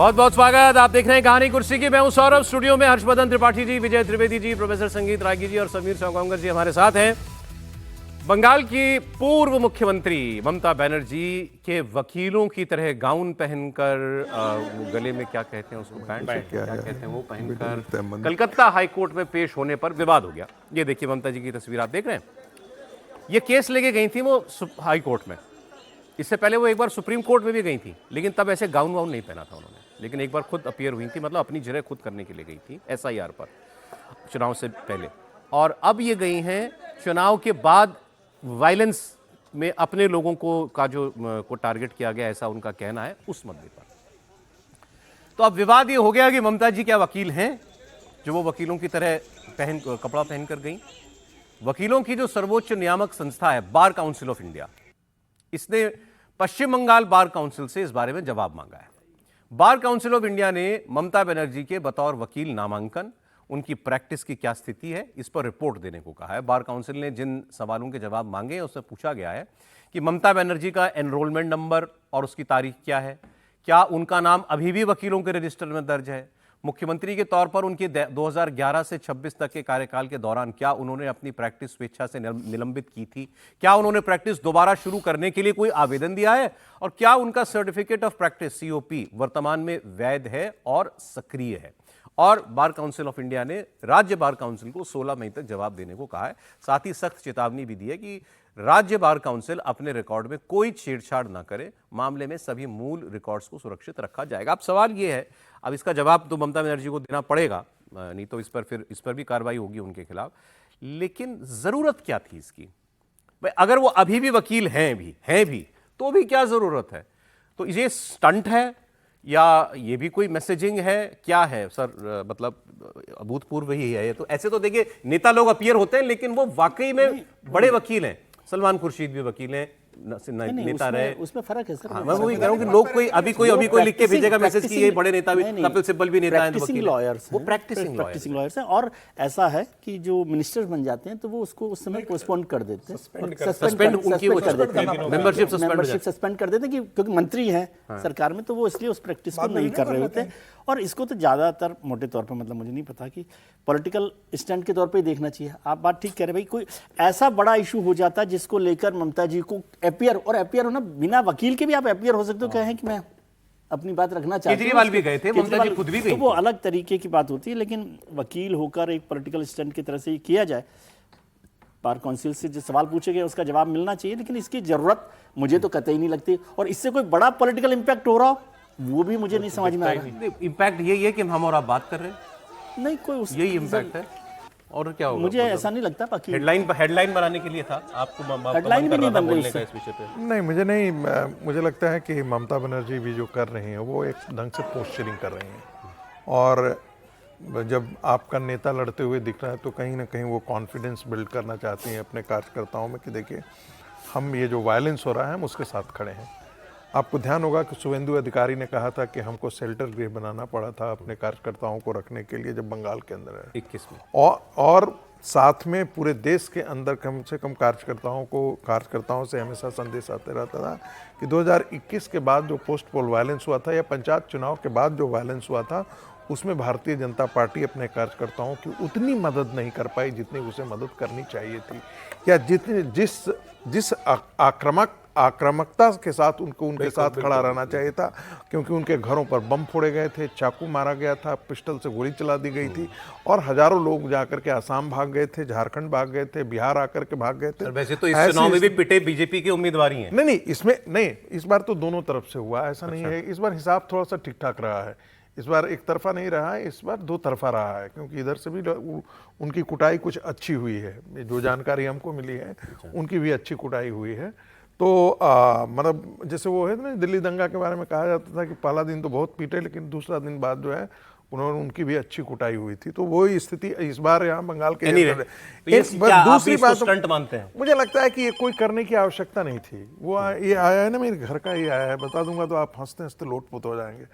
बहुत बहुत स्वागत। आप देख रहे हैं कहानी कुर्सी की। मैं हूं सौरभ। स्टूडियो में हर्षवर्धन त्रिपाठी जी, विजय त्रिवेदी जी, प्रोफेसर संगीत रागी जी और समीर चौगांवकर जी हमारे साथ हैं। बंगाल की पूर्व मुख्यमंत्री ममता बनर्जी के वकीलों की तरह गाउन पहनकर, वो गले में क्या कहते हैं उसको, बैंड क्या कहते हैं, वो पहनकर कलकत्ता हाईकोर्ट में पेश होने पर विवाद हो गया। ये देखिए ममता जी की तस्वीर आप देख रहे हैं। ये केस लेके गई थी वो हाई कोर्ट में। इससे पहले वो एक बार सुप्रीम कोर्ट में भी गई थी, लेकिन तब ऐसे गाउन वाउन नहीं पहना था उन्होंने। लेकिन एक बार खुद अपीयर हुई थी, मतलब अपनी जगह खुद करने के लिए गई थी एसआईआर पर, चुनाव से पहले। और अब ये गई हैं चुनाव के बाद वायलेंस में अपने लोगों को टारगेट किया गया, ऐसा उनका कहना है, उस मुद्दे पर। तो अब विवाद ये हो गया कि ममता जी क्या वकील हैं जो वो वकीलों की तरह कपड़ा पहनकर गई। वकीलों की जो सर्वोच्च नियामक संस्था है, बार काउंसिल ऑफ इंडिया, इसने पश्चिम बंगाल बार काउंसिल से इस बारे में जवाब मांगा है। बार काउंसिल ऑफ इंडिया ने ममता बनर्जी के बतौर वकील नामांकन, उनकी प्रैक्टिस की क्या स्थिति है, इस पर रिपोर्ट देने को कहा है। बार काउंसिल ने जिन सवालों के जवाब मांगे हैं उसमें पूछा गया है कि ममता बनर्जी का एनरोलमेंट नंबर और उसकी तारीख क्या है, क्या उनका नाम अभी भी वकीलों के रजिस्टर में दर्ज है, मुख्यमंत्री के तौर पर उनके 2011 से 26 तक के कार्यकाल के दौरान क्या उन्होंने अपनी प्रैक्टिस स्वेच्छा से निलंबित की थी, क्या उन्होंने प्रैक्टिस दोबारा शुरू करने के लिए कोई आवेदन दिया है, और क्या उनका सर्टिफिकेट ऑफ प्रैक्टिस सीओपी वर्तमान में वैध है और सक्रिय है। और बार काउंसिल ऑफ इंडिया ने राज्य बार काउंसिल को 16 मई तक जवाब देने को कहा है। साथ ही सख्त चेतावनी भी दी है कि राज्य बार काउंसिल अपने रिकॉर्ड में कोई छेड़छाड़ ना करे, मामले में सभी मूल रिकॉर्ड्स को सुरक्षित रखा जाएगा। अब सवाल यह है, अब इसका जवाब तो ममता बनर्जी को देना पड़ेगा, नहीं तो इस पर भी कार्रवाई होगी उनके खिलाफ। लेकिन जरूरत क्या थी इसकी? भाई अगर वो अभी भी वकील हैं भी तो भी क्या जरूरत है? तो ये स्टंट है या ये भी कोई मैसेजिंग है, क्या है सर? मतलब अभूतपूर्व ही है ये तो। ऐसे तो देखिए नेता लोग अपीयर होते हैं, लेकिन वो वाकई में बड़े वकील हैं। सलमान खुर्शीद भी वकील हैं, नेता रहे। उसमें फर्क है सर। मैं वही कह रहा हूं कि लोग कोई अभी कोई लिख के भेजेगा मैसेज कि ये बड़े नेता भी, कपिल सिब्बल भी नेता हैं, प्रैक्टिसिंग लॉयर्स, वो प्रैक्टिसिंग लॉयर्स हैं। और ऐसा है कि जो मिनिस्टर्स बन जाते हैं तो वो उसको उस समय पोस्टपोन कर देते हैं, सस्पेंड उनकी वो कर देते हैं, मेंबरशिप सस्पेंड कर देते हैं, क्योंकि मंत्री हैं सरकार में, तो वो इसलिए उस प्रैक्टिस को नहीं कर रहे होते हैं। और इसको तो ज्यादातर मोटे तौर पर, मतलब मुझे नहीं पता, कि पॉलिटिकल स्टंट के तौर पे देखना चाहिए। आप बात ठीक कह रहे भाई, कोई ऐसा बड़ा इशू हो जाता जिसको लेकर ममता जी को अपियर होना, बिना वकील के भी आप अपियर हो सकते हो, कहें कि मैं अपनी बात रखना चाहती हूं। केजरीवाल भी गए थे, ममता जी खुद भी गई, तो वो अलग तरीके की बात होती है। लेकिन वकील होकर एक पॉलिटिकल स्टंट की तरह से किया जाए, बार काउंसिल से जो सवाल पूछे गए उसका जवाब मिलना चाहिए, लेकिन इसकी जरूरत मुझे तो कतई नहीं लगती। और इससे कोई बड़ा पॉलिटिकल इंपैक्ट हो रहा हो वो भी मुझे नहीं समझ में आ रहा। इंपैक्ट यही है कि हम और आप बात कर रहे हैं, नहीं कोई यही इंपैक्ट है। और क्या होगा? मुझे ऐसा नहीं लगता। बाकी हेडलाइन बनाने के लिए था आपको, हेडलाइन भी नहीं बन रही का इस विषय पे। नहीं, मुझे लगता है कि ममता बनर्जी भी जो कर रही हैं वो एक ढंग से पोस्चरिंग कर रही हैं। और जब आपका नेता लड़ते हुए दिख रहा है तो कहीं ना कहीं वो कॉन्फिडेंस बिल्ड करना चाहती हैं अपने कार्यकर्ताओं में कि देखिए हम ये जो वायलेंस हो रहा है हम उसके साथ खड़े हैं। आपको ध्यान होगा कि शुभेंदु अधिकारी ने कहा था कि हमको शेल्टर गृह बनाना पड़ा था अपने कार्यकर्ताओं को रखने के लिए, जब बंगाल के अंदर है 21 में, और साथ में पूरे देश के अंदर कम से कम कार्यकर्ताओं से हमेशा संदेश आते रहता था कि 2021 के बाद जो पोस्ट पोल वायलेंस हुआ था या पंचायत चुनाव के बाद जो वायलेंस हुआ था उसमें भारतीय जनता पार्टी अपने कार्यकर्ताओं की उतनी मदद नहीं कर पाई जितनी उसे मदद करनी चाहिए थी, या जिस आक्रामकता के साथ उनके साथ खड़ा रहना चाहिए था। क्योंकि उनके घरों पर बम फोड़े गए थे, चाकू मारा गया था, पिस्टल से गोली चला दी गई थी, और हजारों लोग जाकर के आसाम भाग गए थे, झारखंड भाग गए थे, बिहार आकर के भाग गए थे। वैसे तो इस चुनाव में भी पिटे बीजेपी के उम्मीदवार ही हैं। नहीं, इस बार तो दोनों तरफ से हुआ, ऐसा नहीं है। इस बार हिसाब थोड़ा सा ठीक ठाक रहा है। इस बार एक तरफा नहीं रहा है, इस बार दो तरफा रहा है, क्योंकि इधर से भी उनकी कुटाई कुछ अच्छी हुई है। जो जानकारी हमको मिली है उनकी भी अच्छी कुटाई हुई है। तो मतलब जैसे वो है ना, दिल्ली दंगा के बारे में कहा जाता था कि पहला दिन तो बहुत पीटे, लेकिन दूसरा दिन बाद जो है उनकी भी अच्छी कुटाई हुई थी। तो वही स्थिति इस बार यहाँ बंगाल के दूसरी बात स्टंट मानते हैं। मुझे लगता है कि ये कोई करने की आवश्यकता नहीं थी। वो ये आया है ना, मेरे घर का ही आया है, बता दूंगा तो आप हंसते हंसते लोटपोट हो जाएंगे।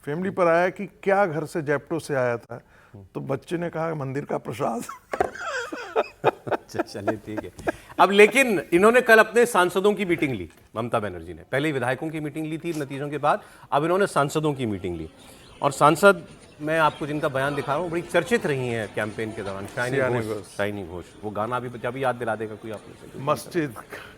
फैमिली पर आया कि क्या घर से जेप्टो से आया था, तो बच्चे ने कहा मंदिर का प्रसाद। चलिए ठीक है। अब लेकिन इन्होंने कल अपने सांसदों की मीटिंग ली, ममता बनर्जी ने पहले विधायकों की मीटिंग ली थी नतीजों के बाद, अब इन्होंने सांसदों की मीटिंग ली। और सांसद मैं आपको जिनका बयान दिखा रहा हूँ बड़ी चर्चित रही हैं कैंपेन के दौरान। शाइनी घोष, वो गाना अभी जब याद दिला देगा कोई आपने मस्जिद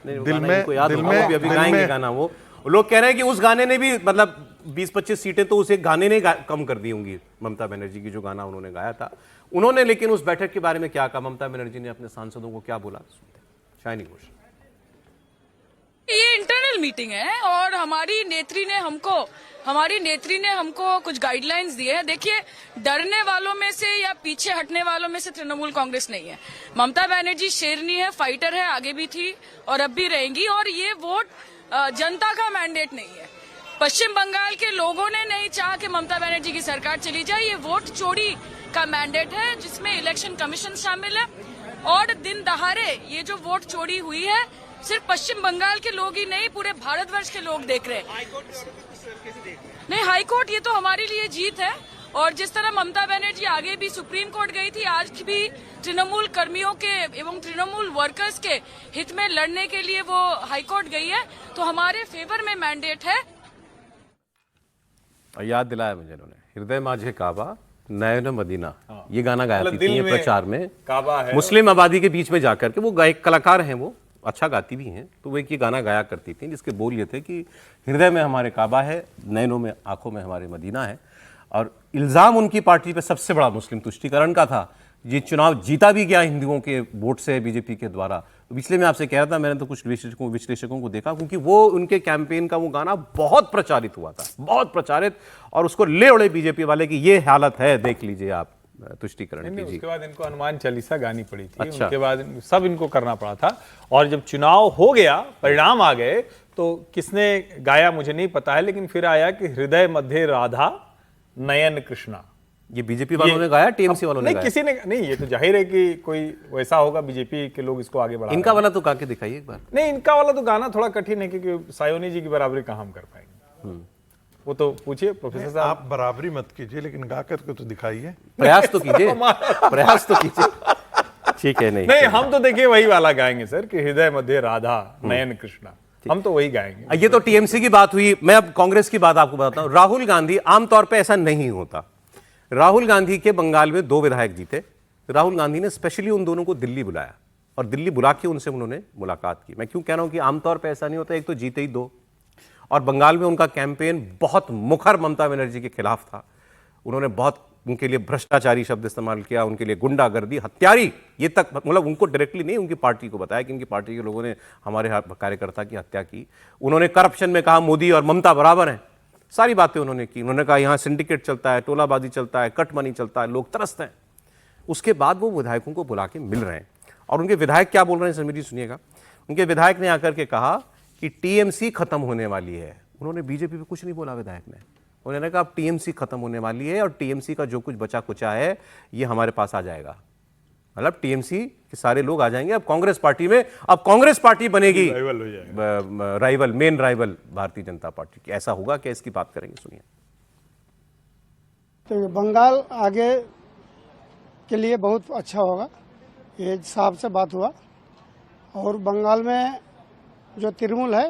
नहीं, दिल गाना में इनको याद दिल होगा, में वो भी अभी दिल गाएंगे में गाना। वो लोग कह रहे हैं कि उस गाने ने भी मतलब 20-25 सीटें तो उस एक गाने ने कम कर दी होंगी, ममता बनर्जी की जो गाना उन्होंने गाया था उन्होंने। लेकिन उस बैठक के बारे में क्या कहा ममता बनर्जी ने, अपने सांसदों को क्या बोला, शाइनी घोष। ये इंटरनल मीटिंग है और हमारी नेत्री ने हमको कुछ गाइडलाइंस दिए हैं। देखिए, डरने वालों में से या पीछे हटने वालों में से तृणमूल कांग्रेस नहीं है। ममता बनर्जी शेरनी है, फाइटर है, आगे भी थी और अब भी रहेंगी। और ये वोट जनता का मैंडेट नहीं है। पश्चिम बंगाल के लोगों ने नहीं चाहा कि ममता बनर्जी की सरकार चली जाए। ये वोट चोरी का मैंडेट है जिसमें इलेक्शन कमीशन शामिल है। और दिन दहाड़े ये जो वोट चोरी हुई है सिर्फ पश्चिम बंगाल के लोग ही नहीं, पूरे भारतवर्ष के लोग देख रहे हैं। नहीं, हाईकोर्ट ये तो हमारे लिए जीत है। और जिस तरह ममता बनर्जी आगे भी सुप्रीम कोर्ट गई थी, आज भी तृणमूल कर्मियों के एवं तृणमूल वर्कर्स के हित में लड़ने के लिए वो हाईकोर्ट गई है, तो हमारे फेवर में मैंडेट है। और याद दिलाया मुझे इन्होंने, हृदय माझे काबा नयन मदीना, ये गाना गाया थी प्रचार में काबा है, मुस्लिम आबादी के बीच में जाकर के। वो गायक कलाकार हैं, वो अच्छा गाती भी हैं, तो वो एक ये गाना गाया करती थी जिसके बोल ये थे कि हृदय में हमारे काबा है, नैनों में आंखों में हमारे मदीना है। और इल्ज़ाम उनकी पार्टी पे सबसे बड़ा मुस्लिम तुष्टीकरण का था। ये चुनाव जीता भी गया हिंदुओं के वोट से बीजेपी के द्वारा। तो इसलिए मैं आपसे कह रहा था, मैंने तो कुछ विश्लेषकों को देखा, क्योंकि वो उनके कैंपेन का वो गाना बहुत प्रचारित हुआ था, बहुत प्रचारित, और उसको ले उड़े बीजेपी वाले की ये हालत है, देख लीजिए आप तुष्टीकरण की। उसके बाद इनको हनुमान चालीसा गानी पड़ी थी। अच्छा। उसके बाद सब इनको करना पड़ा था। और जब चुनाव हो गया, परिणाम आ गए, तो किसने गाया मुझे नहीं पता है, लेकिन फिर आया कि हृदय मध्य राधा नयन कृष्णा। ये बीजेपी वालों ने गाया, टीएमसी वालों ने नहीं, गाया? किसी ने नहीं। ये तो जाहिर है कि कोई वैसा होगा, बीजेपी के लोग इसको आगे बढ़ा। इनका वाला तो गा के दिखाइए एक बार। नहीं, इनका वाला तो गाना थोड़ा कठिन है, क्योंकि सायोनी जी की बराबरी कहाँ हम कर पाएंगे। वो तो पूछिए प्रोफेसर साहब। आप बराबरी मत कीजिए, लेकिन गा करके तो दिखाइए, प्रयास तो कीजिए, प्रयास तो कीजिए। ठीक है, नहीं हम तो देखिए वही वाला गाएंगे सर, कि हृदय मध्य राधा नयन कृष्णा, हम तो वही गाएंगे। ये तो टीएमसी की बात हुई। मैं अब कांग्रेस की बात आपको बताता हूं। राहुल गांधी, आमतौर पे ऐसा नहीं होता। राहुल गांधी के बंगाल में 2 विधायक जीते। राहुल गांधी ने स्पेशली उन दोनों को दिल्ली बुलाया और दिल्ली बुला के उनसे उन्होंने मुलाकात की। मैं क्यों कह रहा हूं कि आमतौर पे ऐसा नहीं होता। एक तो जीते ही 2, और बंगाल में उनका कैंपेन बहुत मुखर ममता बनर्जी के खिलाफ था। उन्होंने बहुत उनके लिए भ्रष्टाचारी शब्द इस्तेमाल किया, उनके लिए गुंडागर्दी, हत्यारी, ये तक, मतलब उनको डायरेक्टली नहीं, उनकी पार्टी को बताया कि उनकी पार्टी के लोगों ने हमारे कार्यकर्ता की हत्या की। उन्होंने करप्शन में कहा मोदी और ममता बराबर हैं, सारी बातें उन्होंने की। उन्होंने कहा यहाँ सिंडिकेट चलता है, टोलाबाजी चलता है, कट मनी चलता है, लोग तरसते हैं। उसके बाद वो विधायकों को बुला के मिल रहे हैं, और उनके विधायक क्या बोल रहे हैं समीर जी सुनिएगा। उनके विधायक ने आकर के कहा कि टीएमसी खत्म होने वाली है। उन्होंने बीजेपी पे कुछ नहीं बोला विधायक ने। उन्होंने कहा अब टीएमसी खत्म होने वाली है और टीएमसी का जो कुछ बचा कुचा है ये हमारे पास आ जाएगा। मतलब टीएमसी के सारे लोग आ जाएंगे अब कांग्रेस पार्टी में। अब कांग्रेस पार्टी बनेगी rival, main rival Bharatiya Janata party की। ऐसा होगा क्या, इसकी बात करेंगे, सुनिए। तो बंगाल आगे के लिए बहुत अच्छा होगा, ये साहब से बात हुआ। और बंगाल में जो तृणमूल है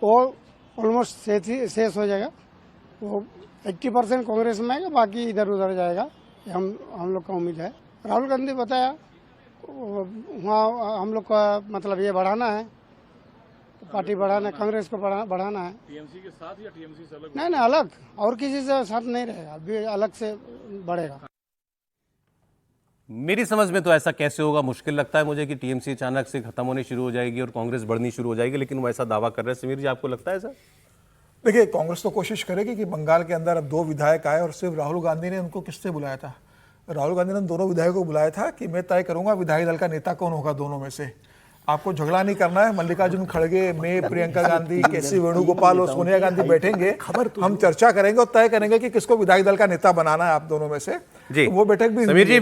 वो ऑलमोस्ट शेष हो जाएगा। वो 80% कांग्रेस में आएगा, बाकी इधर उधर जाएगा, हम लोग का उम्मीद है। राहुल गांधी बताया वहाँ हम लोग का मतलब ये बढ़ाना है, पार्टी बढ़ाना, कांग्रेस को बढ़ाना है। टीएमसी के साथ या टीएमसी से अलग? नहीं, अलग, और किसी से साथ नहीं रहेगा, अभी अलग से बढ़ेगा। मेरी समझ में तो ऐसा कैसे होगा, मुश्किल लगता है मुझे कि टीएमसी अचानक से खत्म होनी शुरू हो जाएगी और कांग्रेस बढ़नी शुरू हो जाएगी, लेकिन वो ऐसा दावा कर रहे हैं। समीर जी, आपको लगता है ऐसा? देखिए, कांग्रेस तो कोशिश करेगी कि बंगाल के अंदर अब 2 विधायक आए, और सिर्फ राहुल गांधी ने उनको किससे बुलाया था? राहुल गांधी ने दोनों विधायकों को बुलाया था कि मैं तय करूंगा विधायी दल का नेता कौन होगा दोनों में से। आपको झगड़ा नहीं करना है। मल्लिकार्जुन खड़गे, मैं, प्रियंका गांधी, केसी वेणुगोपाल और सोनिया गांधी बैठेंगे, हम चर्चा करेंगे और तय करेंगे कि किसको विधायी दल का नेता बनाना है आप दोनों में से। जी, तो वो बैठक भी समीर जी,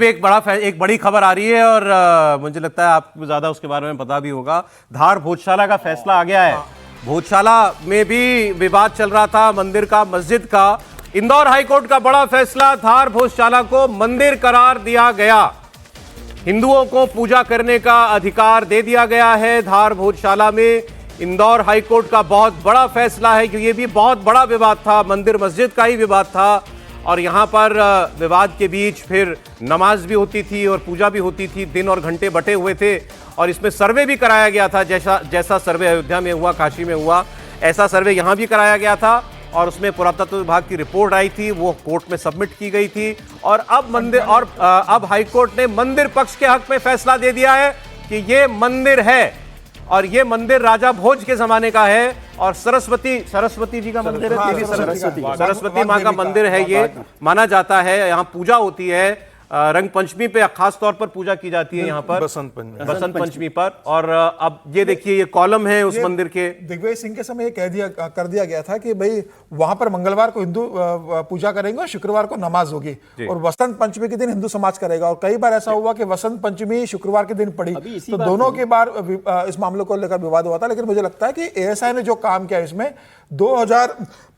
एक बड़ी खबर आ रही है और मुझे लगता है आपको ज्यादा उसके बारे में पता भी होगा। धार भोजशाला का फैसला आ गया है। भोजशाला में भी विवाद चल रहा था, मंदिर का, मस्जिद का। इंदौर हाईकोर्ट का बड़ा फैसला, धार भोजशाला को मंदिर करार दिया गया। हिंदुओं को पूजा करने का अधिकार दे दिया गया है। धार भोजशाला में इंदौर हाईकोर्ट का बहुत बड़ा फैसला है, क्योंकि ये भी बहुत बड़ा विवाद था, मंदिर मस्जिद का ही विवाद था, और यहाँ पर विवाद के बीच फिर नमाज भी होती थी और पूजा भी होती थी, दिन और घंटे बटे हुए थे, और इसमें सर्वे भी कराया गया था। जैसा सर्वे अयोध्या में हुआ, काशी में हुआ, ऐसा सर्वे यहाँ भी कराया गया था, और उसमें पुरातत्व विभाग की रिपोर्ट आई थी, वो कोर्ट में सबमिट की गई थी, और अब हाईकोर्ट ने मंदिर पक्ष के हक में फैसला दे दिया है कि ये मंदिर है, और ये मंदिर राजा भोज के जमाने का है, और सरस्वती जी का मंदिर है, देवी सरस्वती माँ का मंदिर है, ये माना जाता है। यहाँ पूजा होती है, रंग पंचमी पे खास तौर पर पूजा की जाती है यहाँ पर, बसंत पंचमी पर। और अब ये देखिए, ये कॉलम है उस मंदिर के। दिग्विजय सिंह के समय ये कर दिया गया था कि भाई वहां पर मंगलवार को हिंदू पूजा करेंगे और शुक्रवार को नमाज होगी, और वसंत पंचमी के दिन हिंदू समाज करेगा। और कई बार ऐसा हुआ कि वसंत पंचमी शुक्रवार के दिन पड़ी, तो दोनों के बार इस मामले को लेकर विवाद हुआ था। लेकिन मुझे लगता है कि एएसआई ने जो काम किया, इसमें 2000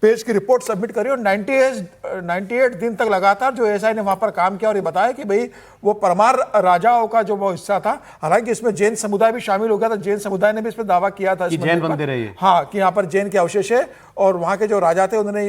पेज की रिपोर्ट सबमिट करी, और 98 दिन तक लगातार जो एएसआई ने वहां पर काम किया, और ये बताया कि भाई वो परमार राजाओं का जो वो हिस्सा था। हालांकि इसमें जैन समुदाय भी शामिल हो गया था, जैन समुदाय ने भी इस पर दावा किया था, जैन मंदिर है ये। हाँ, कि यहाँ पर जैन के अवशेष है, और वहां के जो राजा थे उन्होंने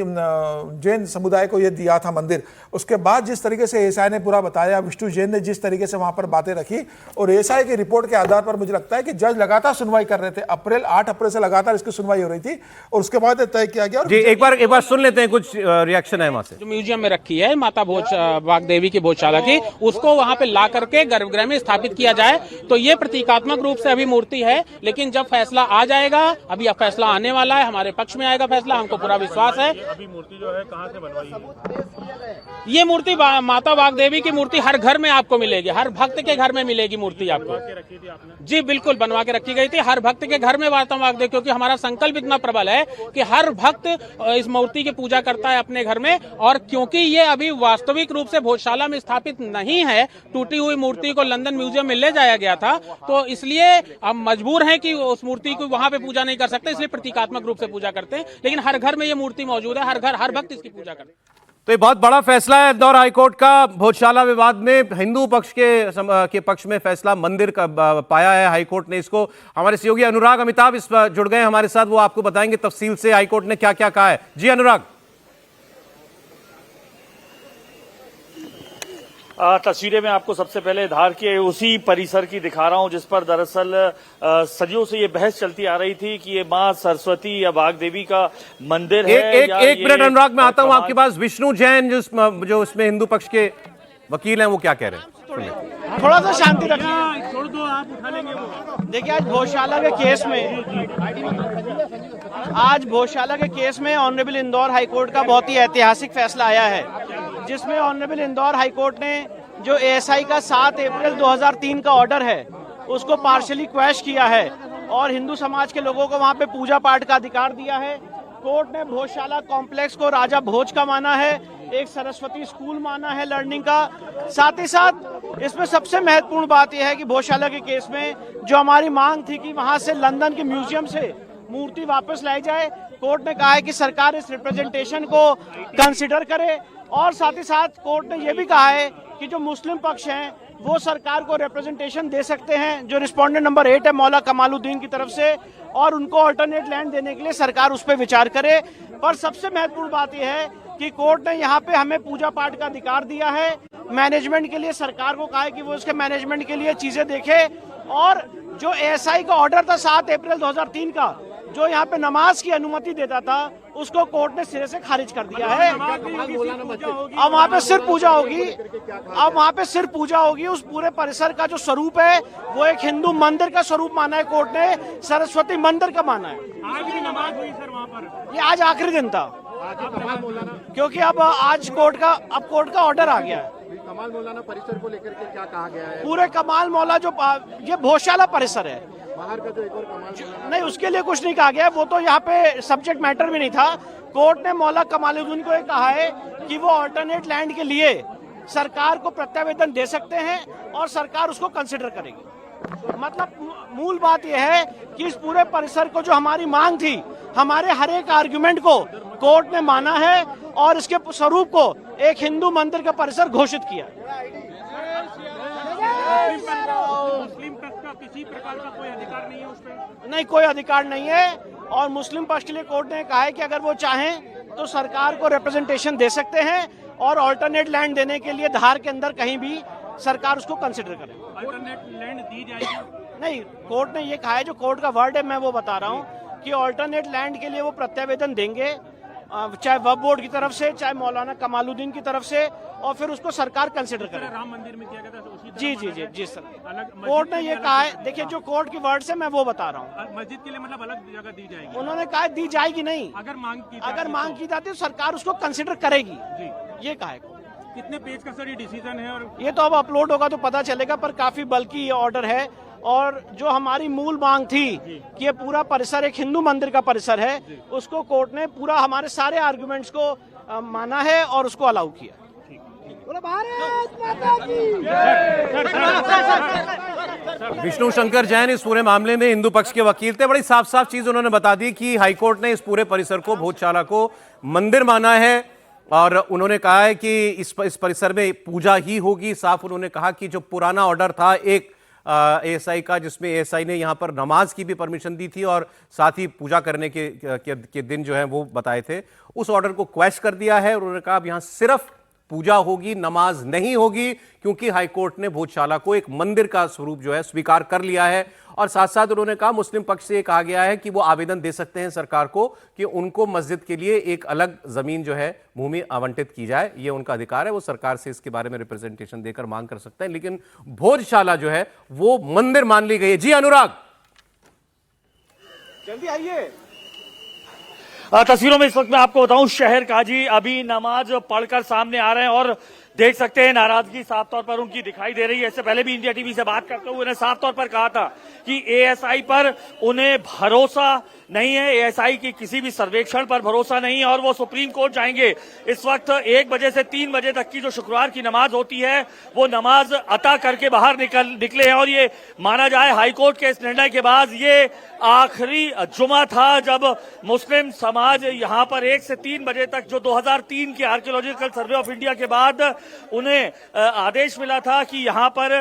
जैन समुदाय को ये दिया था मंदिर। उसके बाद जिस तरीके से एएसआई ने पूरा बताया, विष्णु जैन ने जिस तरीके से वहां पर बातें रखी, और एएसआई की रिपोर्ट के आधार पर मुझे लगता है कि जज लगातार सुनवाई कर रहे थे। 8 अप्रैल से लगातार इसकी सुनवाई हो रही थी, और उसके बाद तय किया गया। जी, एक बार सुन लेते हैं, कुछ रिएक्शन है वहां से। जो म्यूजियम में रखी है माता बाग देवी की भोजशाला की, उसको वहां पे ला करके गर्भगृह में स्थापित किया जाए, तो ये प्रतीकात्मक रूप से अभी मूर्ति है। लेकिन जब फैसला आ जाएगा, अभी फैसला आने वाला है, हमारे पक्ष में आएगा फैसला, हमको पूरा विश्वास है। अभी मूर्ति जो है कहाँ से बनवाई है? ये मूर्ति माता बाग देवी की मूर्ति हर घर में आपको मिलेगी, हर भक्त के घर में मिलेगी मूर्ति आपको। जी बिल्कुल, बनवा के रखी गई थी, हर भक्त के घर में माता बाग देवी, क्योंकि हमारा संकल्प इतना प्रबल है कि हर भक्त इस मूर्ति की पूजा करता है अपने घर में। और क्योंकि ये अभी वास्तविक रूप से भोजशाला में स्थापित नहीं है, टूटी हुई मूर्ति को लंदन म्यूजियम में ले जाया गया था, तो इसलिए हम मजबूर हैं कि उस मूर्ति को वहां पे पूजा नहीं कर सकते, इसलिए प्रतीकात्मक रूप से पूजा करते हैं। लेकिन हर घर में ये मूर्ति मौजूद है, हर भक्त इसकी पूजा करते हैं। तो ये बहुत बड़ा फैसला है इंदौर हाईकोर्ट का। भोजशाला विवाद में हिंदू पक्ष के पक्ष में फैसला मंदिर का पाया है हाईकोर्ट ने इसको। हमारे सहयोगी अनुराग अमिताभ इस पर जुड़ गए हमारे साथ, वो आपको बताएंगे तफसील से हाईकोर्ट ने क्या क्या कहा है। जी अनुराग। तस्वीरें मैं आपको सबसे पहले धार के उसी परिसर की दिखा रहा हूं, जिस पर दरअसल सदियों से ये बहस चलती आ रही थी कि ये मां सरस्वती या बाग देवी का मंदिर है। एक मिनट अनुराग, मैं आता हूं आपके पास। विष्णु जैन जो इसमें हिंदू पक्ष के वकील हैं, वो क्या कह रहे हैं? थोड़ा सा शांति रखिए, छोड़ दो, आप उठा लेंगे वो। देखिए, आज भोजशाला के केस में ऑनरेबल इंदौर हाईकोर्ट का बहुत ही ऐतिहासिक फैसला आया है, जिसमें ऑनरेबल इंदौर हाईकोर्ट ने जो एएसआई का 7 अप्रैल 2003 का ऑर्डर है उसको पार्शियली क्वैश किया है, और हिंदू समाज के लोगों को वहां पे पूजा पाठ का अधिकार दिया है। कोर्ट ने भोजशाला कॉम्प्लेक्स को राजा भोज का माना है, एक सरस्वती स्कूल माना है लर्निंग का। साथ ही साथ इसमें सबसे महत्वपूर्ण बात यह है कि भोजशाला के केस में जो हमारी मांग थी कि वहां से लंदन के म्यूजियम से मूर्ति वापस लाई जाए, कोर्ट ने कहा है कि सरकार इस रिप्रेजेंटेशन को कंसिडर करे। और साथ ही साथ कोर्ट ने यह भी कहा है कि जो मुस्लिम पक्ष हैं वो सरकार को रिप्रेजेंटेशन दे सकते हैं, जो रिस्पोंडेंट नंबर 8 है मौला कमालुद्दीन की तरफ से, और उनको अल्टरनेट लैंड देने के लिए सरकार उस पर विचार करे। पर सबसे महत्वपूर्ण बात यह है कि कोर्ट ने यहाँ पे हमें पूजा पाठ का अधिकार दिया है। मैनेजमेंट के लिए सरकार को कहा है कि वो उसके मैनेजमेंट के लिए चीजें देखे, और जो एएसआई का ऑर्डर था 7 अप्रैल 2003 का, जो यहाँ पे नमाज की अनुमति देता था, उसको कोर्ट ने सिरे से खारिज कर दिया है। अब वहाँ पे सिर्फ पूजा होगी, उस पूरे परिसर का जो स्वरूप है वो एक हिंदू मंदिर का स्वरूप माना है कोर्ट ने, सरस्वती मंदिर का माना है। आज भी नमाज हुई सर वहाँ पर? ये आज आखिरी दिन था, क्योंकि अब आज कोर्ट का ऑर्डर आ गया है। कमाल मौलाना परिसर को लेकर के क्या कहा गया है? पूरे कमाल मौला जो ये भोजशाला परिसर है, बाहर का जो एक और कमाल नहीं, उसके लिए कुछ नहीं कहा गया, वो तो यहाँ पे सब्जेक्ट मैटर भी नहीं था। कोर्ट ने मौला कमालुद्दीन को ये कहा है कि वो अल्टरनेट लैंड के लिए सरकार को प्रत्यावेदन दे सकते हैं और सरकार उसको कंसिडर करेगी। मतलब मूल बात यह है कि इस पूरे परिसर को जो हमारी मांग थी, हमारे हर एक आर्गुमेंट को कोर्ट ने माना है और इसके स्वरूप को एक हिंदू मंदिर का परिसर घोषित किया। मुस्लिम पक्ष का किसी प्रकार का कोई अधिकार नहीं है उस पर? नहीं, कोई अधिकार नहीं है। और मुस्लिम पक्ष के लिए कोर्ट ने कहा है कि अगर वो चाहें तो सरकार को रिप्रेजेंटेशन दे सकते हैं और ऑल्टरनेट लैंड देने के लिए धार के अंदर कहीं भी सरकार उसको कंसिडर करे। अल्टरनेट लैंड दी जाएगी? नहीं, कोर्ट ने ये कहा है, जो कोर्ट का वर्ड है मैं वो बता रहा हूँ कि ऑल्टरनेट लैंड के लिए वो प्रत्यावेदन देंगे, चाहे वक्फ बोर्ड की तरफ से, चाहे मौलाना कमालुद्दीन की तरफ से, और फिर उसको सरकार कंसिडर करे। राम मंदिर में किया गया था उसी तरह जी माना जी जी जी सर, अलग कोर्ट ने मस्जिद ये के लिए कहा अलग है। देखिए, जो कोर्ट की वर्ड से मैं वो बता रहा हूँ। मस्जिद के लिए मतलब अलग जगह दी जाएगी? उन्होंने कहा दी जाएगी नहीं, अगर मांग की अगर मांग की जाती है तो सरकार उसको कंसिडर करेगी, जी, ये कहा है। कितने पेज का सर ये डिसीजन है? और ये तो अब अपलोड होगा तो पता चलेगा, पर काफी बल्कि ये ऑर्डर है। और जो हमारी मूल मांग थी कि ये पूरा परिसर एक हिंदू मंदिर का परिसर है, उसको कोर्ट ने पूरा हमारे सारे आर्गुमेंट्स को माना है और उसको अलाउ किया। विष्णु शंकर जैन इस पूरे मामले में हिंदू पक्ष के वकील थे। बड़ी साफ साफ चीज उन्होंने बता दी कि हाईकोर्ट ने इस पूरे परिसर को, भोजशाला को मंदिर माना है और उन्होंने कहा है कि इस परिसर में पूजा ही होगी। साफ उन्होंने कहा कि जो पुराना ऑर्डर था एक एएसआई का, जिसमें एएसआई ने यहां पर नमाज की भी परमिशन दी थी और साथ ही पूजा करने के दिन जो है वो बताए थे, उस ऑर्डर को क्वैश कर दिया है। उन्होंने कहा अब यहां सिर्फ पूजा होगी, नमाज नहीं होगी, क्योंकि हाईकोर्ट ने भोजशाला को एक मंदिर का स्वरूप जो है स्वीकार कर लिया है। और साथ साथ उन्होंने कहा मुस्लिम पक्ष से कहा गया है कि वो आवेदन दे सकते हैं सरकार को कि उनको मस्जिद के लिए एक अलग जमीन जो है भूमि आवंटित की जाए, ये उनका अधिकार है। वो सरकार से इसके बारे में रिप्रेजेंटेशन देकर मांग कर सकते हैं, लेकिन भोजशाला जो है वो मंदिर मान ली गई है। जी अनुराग, जल्दी आइए। तस्वीरों में इस वक्त मैं आपको बताऊं, शहर काजी अभी नमाज पढ़कर सामने आ रहे हैं और देख सकते हैं नाराजगी साफ तौर पर उनकी दिखाई दे रही है। इससे पहले भी इंडिया टीवी से बात करते हुए उन्हें साफ तौर पर कहा था कि एएसआई पर उन्हें भरोसा नहीं है, एएसआई की किसी भी सर्वेक्षण पर भरोसा नहीं है और वो सुप्रीम कोर्ट जाएंगे। इस वक्त 1 बजे से 3 बजे तक की जो शुक्रवार की नमाज होती है वो नमाज अता करके बाहर निकले हैं और ये माना जाए हाईकोर्ट के इस निर्णय के बाद ये आखिरी जुमा था जब मुस्लिम समाज यहाँ पर 1 से 3 बजे तक, जो 2003 के आर्कियोलॉजिकल सर्वे ऑफ इंडिया के बाद उन्हें आदेश मिला था कि यहाँ पर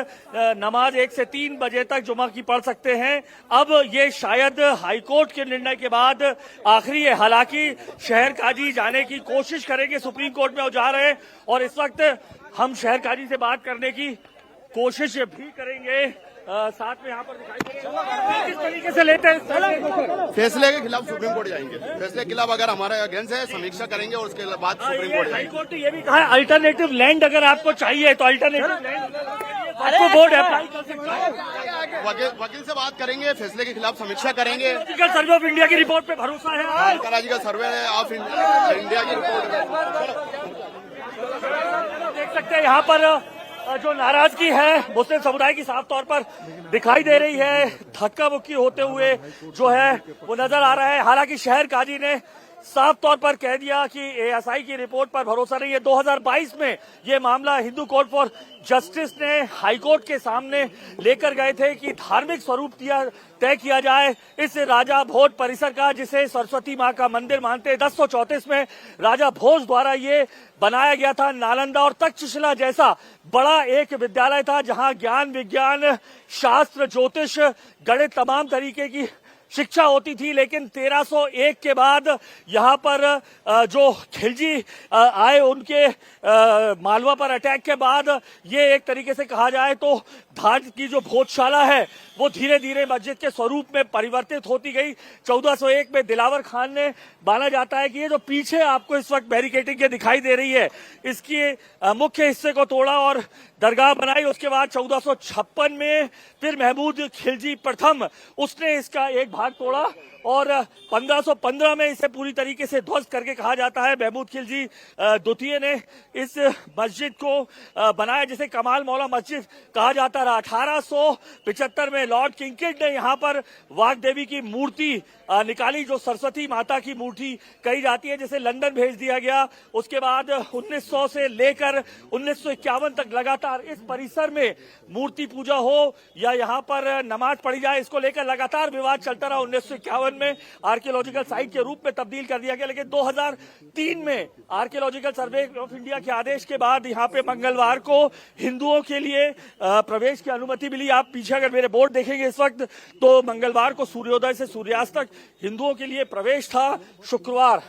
नमाज 1 से 3 बजे तक जुमा की पढ़ सकते हैं। अब ये शायद हाईकोर्ट के निर्णय के बाद आखिरी है। हालांकि शहर काजी जाने की कोशिश करेंगे, सुप्रीम कोर्ट में वो जा रहे हैं और इस वक्त हम शहर काजी से बात करने की कोशिश भी करेंगे। साथ में यहाँ पर दिखाई दे रहे हैं किस तरीके से लेते हैं फैसले के खिलाफ सुप्रीम कोर्ट जाएंगे। फैसले के खिलाफ अगर हमारा अगेंस्ट है, समीक्षा करेंगे और उसके बाद सुप्रीम कोर्ट जाएंगे। हाईकोर्ट ने ये भी कहा है अल्टरनेटिव लैंड अगर आपको चाहिए तो अल्टरनेटिव लैंड आपको बोर्ड अप्लाई कर सकता है। वकील से बात करेंगे, फैसले के खिलाफ समीक्षा करेंगे। आर्कियोलॉजिकल सर्वे ऑफ इंडिया की रिपोर्ट पे भरोसा है? आर्कियोलॉजिकल सर्वे ऑफ इंडिया की रिपोर्ट देख सकते हैं यहाँ पर जो नाराजगी है मुस्लिम समुदाय की साफ तौर पर दिखाई दे रही है, धक्का मुक्की होते हुए जो है वो नजर आ रहा है। हालांकि शहर काजी ने साफ तौर पर कह दिया कि एएसआई की रिपोर्ट पर भरोसा नहीं है। 2022 में ये मामला हिंदू कोर्ट फॉर जस्टिस ने हाईकोर्ट के सामने लेकर गए थे कि धार्मिक स्वरूप तय किया जाए इस राजा भोज परिसर का, जिसे सरस्वती मां का मंदिर मानते। 1034 में राजा भोज द्वारा ये बनाया गया था। नालंदा और तक्षशिला जैसा बड़ा एक विद्यालय था जहां ज्ञान, विज्ञान, शास्त्र, ज्योतिष, गणित, तमाम तरीके की शिक्षा होती थी। लेकिन 1301 के बाद यहाँ पर जो खिलजी आए, उनके मालवा पर अटैक के बाद ये एक तरीके से कहा जाए तो धार की जो भोजशाला है वो धीरे धीरे मस्जिद के स्वरूप में परिवर्तित होती गई। 1401 में दिलावर खान ने माना जाता है कि ये जो पीछे आपको इस वक्त बैरिकेडिंग के दिखाई दे रही है, इसकी मुख्य हिस्से को तोड़ा और दरगाह बनाई। उसके बाद 1456 में फिर महमूद खिलजी प्रथम, उसने इसका एक भाग तोड़ा और 1515 में इसे पूरी तरीके से ध्वस्त करके कहा जाता है महमूद खिलजी द्वितीय ने इस मस्जिद को बनाया, जिसे कमाल मौला मस्जिद कहा जाता रहा। 1875 में लॉर्ड किंगकिड ने यहाँ पर वाघ देवी की मूर्ति निकाली, जो सरस्वती माता की मूर्ति कही जाती है, जिसे लंदन भेज दिया गया। उसके बाद 1900 से लेकर 1951 तक लगातार इस परिसर में मूर्ति पूजा हो या यहाँ पर नमाज पढ़ी जाए, इसको लेकर लगातार विवाद चलता तरह 1951 में आर्कियोलॉजिकल साइट के रूप में तब्दील कर दिया गया, लेकिन 2003 में आर्कियोलॉजिकल सर्वे ऑफ इंडिया के आदेश के बाद यहाँ पे मंगलवार को हिंदुओं के लिए प्रवेश की अनुमति मिली। आप पीछे अगर मेरे बोर्ड देखेंगे इस वक्त, तो मंगलवार को सूर्योदय से सूर्यास्त तक हिंदुओं के लिए प्रवेश था। शुक्रवार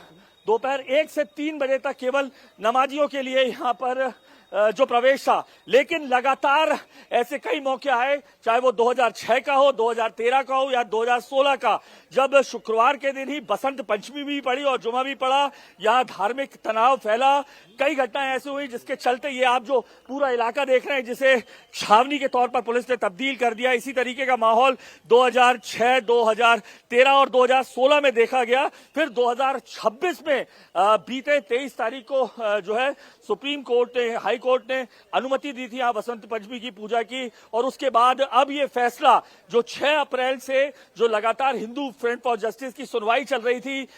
दोपहर 1 से 3 बजे तक केवल नमाजियों के लिए यहाँ पर जो प्रवेश था, लेकिन लगातार ऐसे कई मौके आए, चाहे वो 2006 का हो, 2013 का हो या 2016 का, जब शुक्रवार के दिन ही बसंत पंचमी भी पड़ी और जुमा भी पड़ा, यहाँ धार्मिक तनाव फैला। कई घटनाएं ऐसी हुई जिसके चलते ये आप जो पूरा इलाका देख रहे हैं, जिसे छावनी के तौर पर पुलिस ने तब्दील कर दिया, इसी तरीके का माहौल 2006, 2013 और 2016 में देखा गया। फिर 2026 में बीते 23 तारीख को जो है सुप्रीम कोर्ट ने, हाई कोर्ट ने अनुमति दी थी यहाँ बसंत पंचमी की पूजा की, और उसके बाद अब ये फैसला जो 6 अप्रैल से जो लगातार हिंदू फ्रंट फॉर जस्टिस की सुनवाई चल रही थी,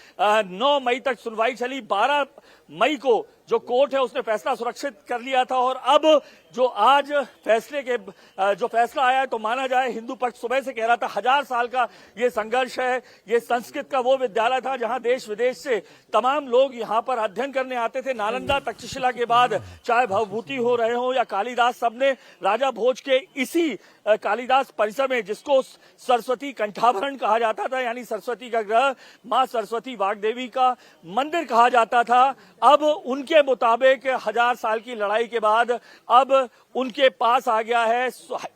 9 मई तक सुनवाई चली, 12 मई को जो कोर्ट है उसने फैसला सुरक्षित कर लिया था, और अब जो आज फैसले के जो फैसला आया है, तो माना जाए हिंदू पक्ष सुबह से कह रहा था 1000 साल का ये संघर्ष है। ये संस्कृत का वो विद्यालय था जहां देश विदेश से तमाम लोग यहाँ पर अध्ययन करने आते थे। नालंदा तक्षशिला के बाद चाहे भवभूति हो रहे हो या कालिदास, सबने राजा भोज के इसी कालिदास परिसर में, जिसको सरस्वती कंठाभरण कहा जाता था, यानी सरस्वती का ग्रह, मां सरस्वती वाग्देवी का मंदिर कहा जाता था, अब उनके मुताबिक 1000 साल की लड़ाई के बाद अब उनके पास आ गया है।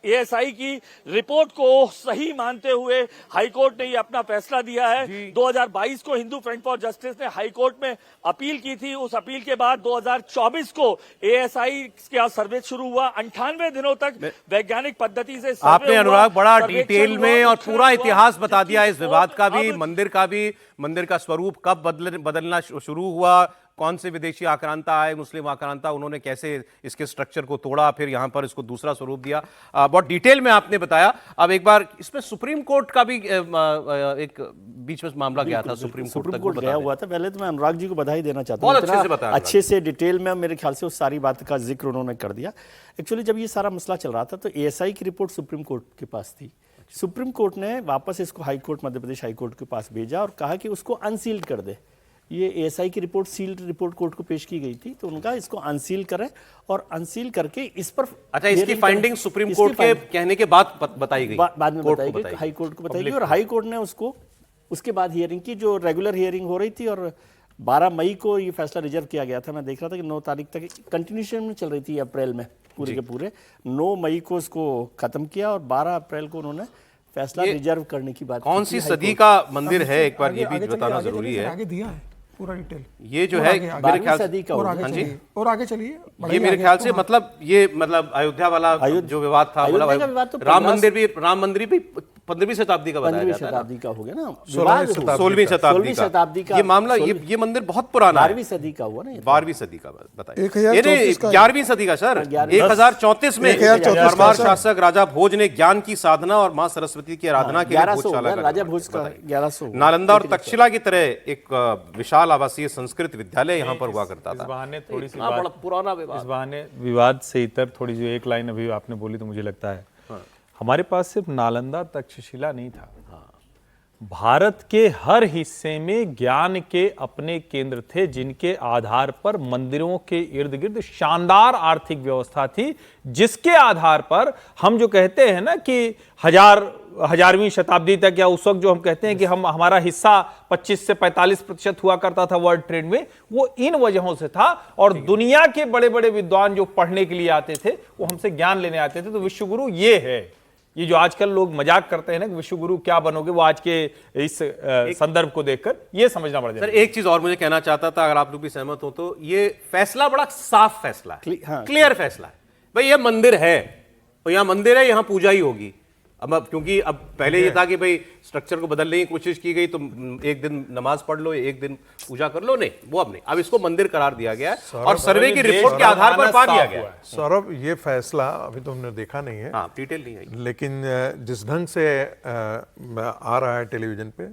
एएसआई की रिपोर्ट को सही मानते हुए हाईकोर्ट ने ये अपना फैसला दिया है। 2022 को हिंदू फ्रंट फॉर जस्टिस ने हाईकोर्ट में अपील की थी। उस अपील के बाद 2024 को एएसआई का सर्वे शुरू हुआ। 98 दिनों तक वैज्ञानिक पद्धति से आपने अनुराग बड़ा डिटेल में और पूरा इतिहास बता दिया इस विवाद का भी, मंदिर का स्वरूप कब बदलना शुरू हुआ, कौन से विदेशी आक्रांता आए, मुस्लिम आक्रांता, उन्होंने कैसे इसके स्ट्रक्चर को तोड़ा, फिर यहां पर इसको दूसरा स्वरूप दिया। बहुत डिटेल में आपने बताया। अब एक बार इसमें सुप्रीम कोर्ट का भी एक बीच में मामला गया था, सुप्रीम कोर्ट गया हुआ था। पहले तो मैं अनुराग जी को बधाई देना चाहता हूं, बहुत अच्छे से बताया, अच्छे से डिटेल में मेरे ख्याल से उस सारी बात का जिक्र उन्होंने कर दिया। एक्चुअली जब ये सारा मसला चल रहा था तो एएसआई की रिपोर्ट सुप्रीम कोर्ट के पास थी। सुप्रीम कोर्ट ने वापस इसको high court, Madhya Pradesh high court के पास भेजा और कहा कि उसको अनसील्ड कर दे। ये एएसआई की रिपोर्ट सील्ड रिपोर्ट कोर्ट को पेश की गई थी, तो उनका इसको अनसील करें और अनसील करके इस पर अच्छा, इसकी फाइंडिंग सुप्रीम कोर्ट के कहने के बाद बताई गई, बाद में बताई गई, हाई कोर्ट को बताई गई, और हाई कोर्ट ने उसको उसके बाद हियरिंग की, जो रेगुलर हियरिंग हो रही थी, और 12 मई को ये फैसला रिजर्व किया गया था। मैं देख रहा था कि 9 तारीख तक कंटिन्यूशन में चल रही थी अप्रैल में पूरे के पूरे। 9 मई को इसको खत्म किया और 12 अप्रैल को उन्होंने फैसला रिजर्व करने की बात। कौन सी सदी का मंदिर है, एक बार ये भी बताना जरूरी है। आगे दिया है पूरा डिटेल, ये जो है मेरे ख्याल से और आगे चलिए, ये मेरे ख्याल से मतलब अयोध्या वाला जो विवाद था, राम मंदिर भी 15वीं शताब्दी का बताया जाता है, शताब्दी का हो गया ना, 16वीं शताब्दी का ये मामला, ये मंदिर बहुत पुराना है, 12वीं सदी का हुआ ना, 12वीं सदी का बताइए, 11वीं सदी का सर, 1034 में परमार शासक राजा भोज ने ज्ञान की साधना और मां सरस्वती की आराधना के लिए भोजशाला का राजा भोज का 1100 नालंदा और तक्षशिला की तरह एक विशाल आवासीय संस्कृत विद्यालय यहाँ पर हुआ करता था। इस बहाने थोड़ी सी बड़ा पुराना विवाद, इस बहाने विवाद से इतर थोड़ी जो एक लाइन अभी आपने बोली तो मुझे लगता है हमारे पास सिर्फ नालंदा तक्षशिला नहीं था, भारत के हर हिस्से में ज्ञान के अपने केंद्र थे, जिनके आधार पर मंदिरों के इर्द गिर्द शानदार आर्थिक व्यवस्था थी, जिसके आधार पर हम जो कहते हैं ना कि 1000वीं शताब्दी तक, या उस वक्त जो हम कहते हैं कि हमारा हिस्सा 25 से 45% हुआ करता था वर्ल्ड ट्रेड में, वो इन वजहों से था। और दुनिया के बड़े बड़े विद्वान जो पढ़ने के लिए आते थे वो हमसे ज्ञान लेने आते थे। तो विश्वगुरु ये है। ये जो आजकल लोग मजाक करते हैं ना कि विश्वगुरु क्या बनोगे, वो आज के इस संदर्भ को देखकर ये समझना पड़ जाता है। सर एक चीज और मुझे कहना चाहता था, अगर आप लोग भी सहमत हो तो, ये फैसला बड़ा साफ फैसला है, क्लियर फैसला है। भाई ये मंदिर है, तो यहाँ मंदिर है, यहाँ पूजा ही होगी। अब क्योंकि अब पहले ये था कि भाई स्ट्रक्चर को बदलने की कोशिश की गई, तो एक दिन नमाज पढ़ लो, एक दिन पूजा कर लो, नहीं, वो अब नहीं, अब इसको मंदिर करार दिया गया है और सर्वे की रिपोर्ट के आधार पर पा दिया गया। सौरभ, ये फैसला अभी तो हमने देखा नहीं है, डिटेल नहीं है, लेकिन जिस ढंग से आ रहा है टेलीविजन पे,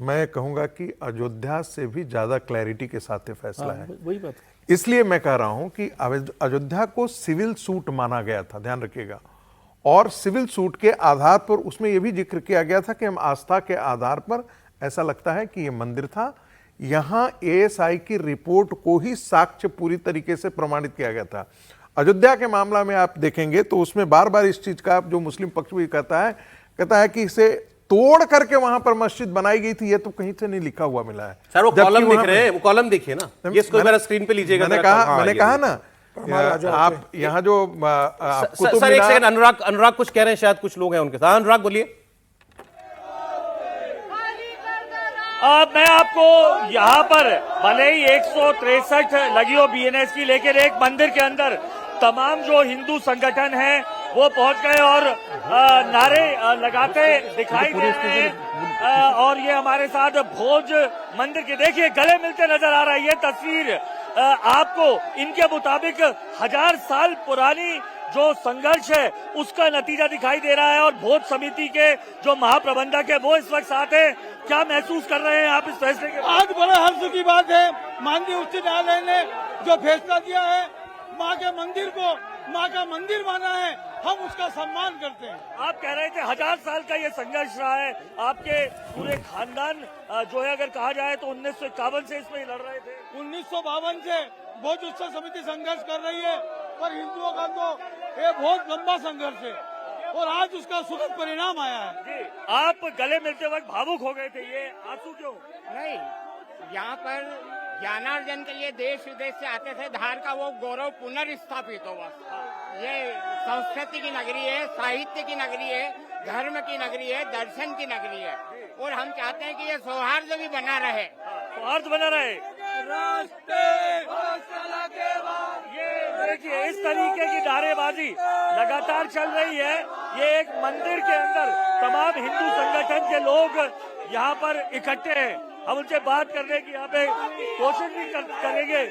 मैं कहूंगा कि अयोध्या से भी ज्यादा क्लैरिटी के साथ ये फैसला है। वही बात, इसलिए मैं कह रहा हूं कि अयोध्या को सिविल सूट माना गया था, ध्यान रखिएगा, और सिविल सूट के आधार पर उसमें यह भी जिक्र किया गया था कि हम आस्था के आधार पर, ऐसा लगता है कि यह मंदिर था। यहां एएसआई की रिपोर्ट को ही साक्ष्य पूरी तरीके से प्रमाणित किया गया था। अयोध्या के मामला में आप देखेंगे तो उसमें बार बार इस चीज का जो मुस्लिम पक्ष भी कहता है कि इसे तोड़ करके वहां पर मस्जिद बनाई गई थी, ये तो कहीं से नहीं लिखा हुआ मिला है। सर वो कॉलम दिख रहे हैं, वो कॉलम देखिए ना, ये इसको मेरा स्क्रीन पे लीजिएगा। मैंने कहा ना, आप यहाँ जो सर एक सेकंड, अनुराग कुछ कह रहे हैं, शायद कुछ लोग हैं उनके साथ। अनुराग बोलिए। मैं आपको यहाँ पर भले ही 163 लगी हो बीएनएस की, लेकिन एक मंदिर के अंदर तमाम जो हिंदू संगठन हैं वो पहुंच गए और नारे लगाते दिखाई दे रहे हैं। और ये हमारे साथ भोज मंदिर के, देखिए गले मिलते नजर आ रहा है। ये तस्वीर आपको इनके मुताबिक 1000 साल पुरानी जो संघर्ष है उसका नतीजा दिखाई दे रहा है। और भोज समिति के जो महाप्रबंधक है वो इस वक्त साथ है। क्या महसूस कर रहे हैं आप इस फैसले के? आज बड़े हर्ष की बात है, माननीय उच्च न्यायालय ने जो फैसला दिया है, माँ के मंदिर को माँ का मंदिर माना है, हम उसका सम्मान करते हैं। आप कह रहे थे 1000 साल का ये संघर्ष रहा है, आपके पूरे खानदान जो है अगर कहा जाए तो 1951 से इसमें लड़ रहे थे। 1952 से भोज उत्सव समिति संघर्ष कर रही है, पर हिंदुओं का तो ये बहुत लंबा संघर्ष है और आज उसका सुखद परिणाम आया है। जी, आप गले मिलते वक्त भावुक हो गए थे, ये आंसू क्यों? नहीं, यहाँ पर ज्ञानार्जन के लिए देश विदेश से आते थे, धार का वो गौरव पुनर्स्थापित हो। बस ये संस्कृति की नगरी है, साहित्य की नगरी है, धर्म की नगरी है, दर्शन की नगरी है, और हम चाहते हैं कि ये सौहार्द भी बना रहे। सौहार्द बना रहे। ये देखिए इस तरीके की नारेबाजी लगातार चल रही है। ये एक मंदिर के अंदर तमाम हिंदू संगठन के लोग यहाँ पर इकट्ठे हैं। हम उनसे बात करने की यहाँ पे कोशिश भी करेंगे।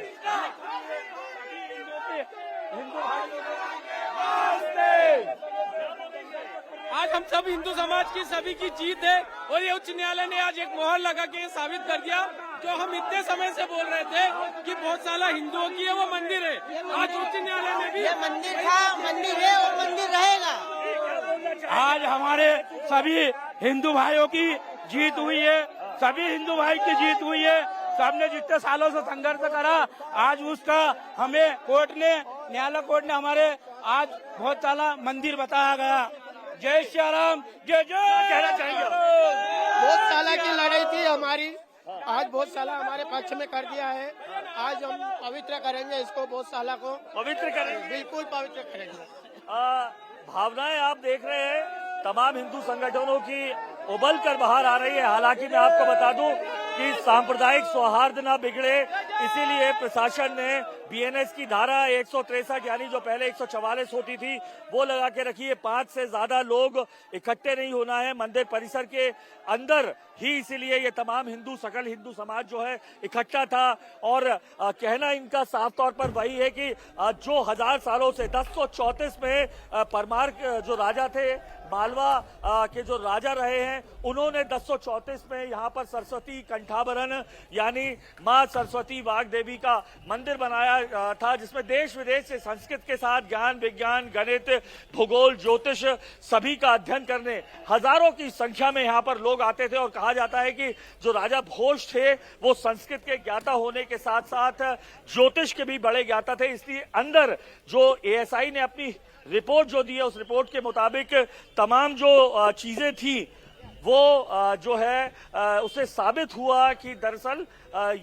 आज हम सब हिंदू समाज की सभी की जीत है और ये उच्च न्यायालय ने आज एक मोहर लगा के साबित कर दिया जो हम इतने समय से बोल रहे थे कि बहुत सारा हिंदुओं की है वो मंदिर है। आज उच्च न्यायालय ने भी, ये मंदिर था, मंदिर है और मंदिर रहेगा। आज हमारे सभी हिंदू भाइयों की जीत हुई है, सभी हिंदू भाई की जीत हुई है। सबने जितने सालों से संघर्ष करा, आज उसका हमें न्यायालय कोर्ट ने हमारे आज बहुत सारा मंदिर बताया गया। जय श्री राम, जय जय कहना चाहेंगे। बहुत साल की लड़ाई थी हमारी, आज बहुत साला हमारे पक्ष में कर दिया है। आज हम पवित्र करेंगे इसको, बहुत साला को पवित्र करेंगे, बिल्कुल पवित्र करेंगे। भावनाएं आप देख रहे हैं तमाम हिंदू संगठनों की उबल कर बाहर आ रही है। हालांकि मैं आपको बता दूं कि सांप्रदायिक सौहार्द न बिगड़े, इसीलिए प्रशासन ने बीएनएस की धारा 163 यानी जो पहले 144 होती थी वो लगा के रखी है। 5 से ज्यादा लोग इकट्ठे नहीं होना है मंदिर परिसर के अंदर ही, इसीलिए ये तमाम सकल हिंदू समाज जो है इकट्ठा था। और कहना इनका साफ तौर पर वही है कि जो 1000 सालों से 1034 में परमार जो राजा थे, मालवा के जो राजा रहे हैं, उन्होंने 1034 में यहाँ पर सरस्वती कंठाभरण यानी माँ सरस्वती वाग देवी का मंदिर बनाया था, जिसमें देश विदेश से संस्कृत के साथ ज्ञान, विज्ञान, गणित, भूगोल, ज्योतिष सभी का अध्ययन करने हजारों की संख्या में यहाँ पर लोग आते थे। और कहा जाता है कि जो राजा भोज थे वो संस्कृत के ज्ञाता होने के साथ साथ ज्योतिष के भी बड़े ज्ञाता थे। इसलिए अंदर जो एएसआई ने अपनी रिपोर्ट जो दी है उस रिपोर्ट के मुताबिक तमाम जो चीजें थी वो जो है उससे साबित हुआ कि दरअसल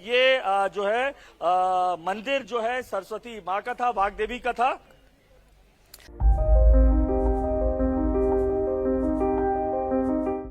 ये जो है मंदिर जो है सरस्वती माँ का था, वाग्देवी का था।